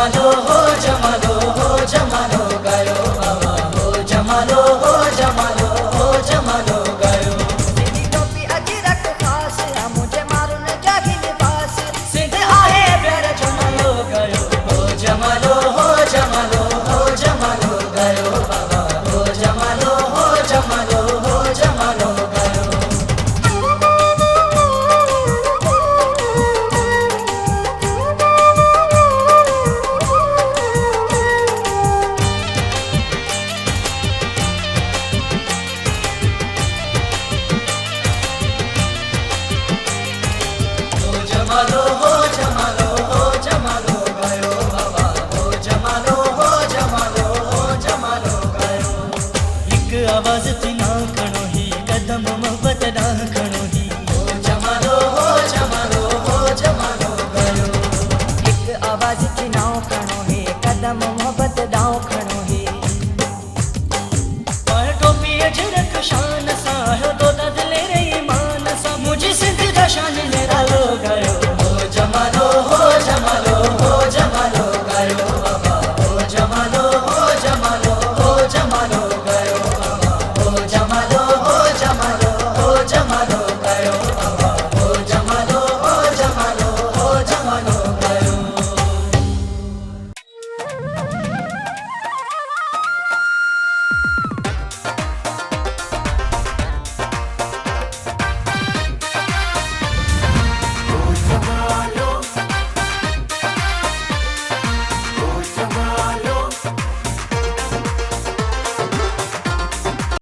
जमालो हो जमालो हो जमालो गयो बाबा हो जमालो हो जमालो हो जमालो गयो सिंधी टोपी अजरक खास मुझे मारून जागी लिबास सिंध आहे प्यार जमालो गयो हो जमालो हो जमालो हो जमालो गयो बाबा हो जमालो हो जमालो हो जमालो गयो जमालो हो जमालो हो जमालो गयो बाबा हो जमालो हो जमालो हो जमालो गयो एक आवाज थी ना खणो ही कदम मोहब्बत ना खणो ही हो जमालो हो जमालो हो जमालो गयो एक आवाज की नाव खणो है कदम मोहब्बत दाव खणो है पर टोपी अजरक शान सा है तो दिले रे ईमान सा मुझे सिंध का शान निरालो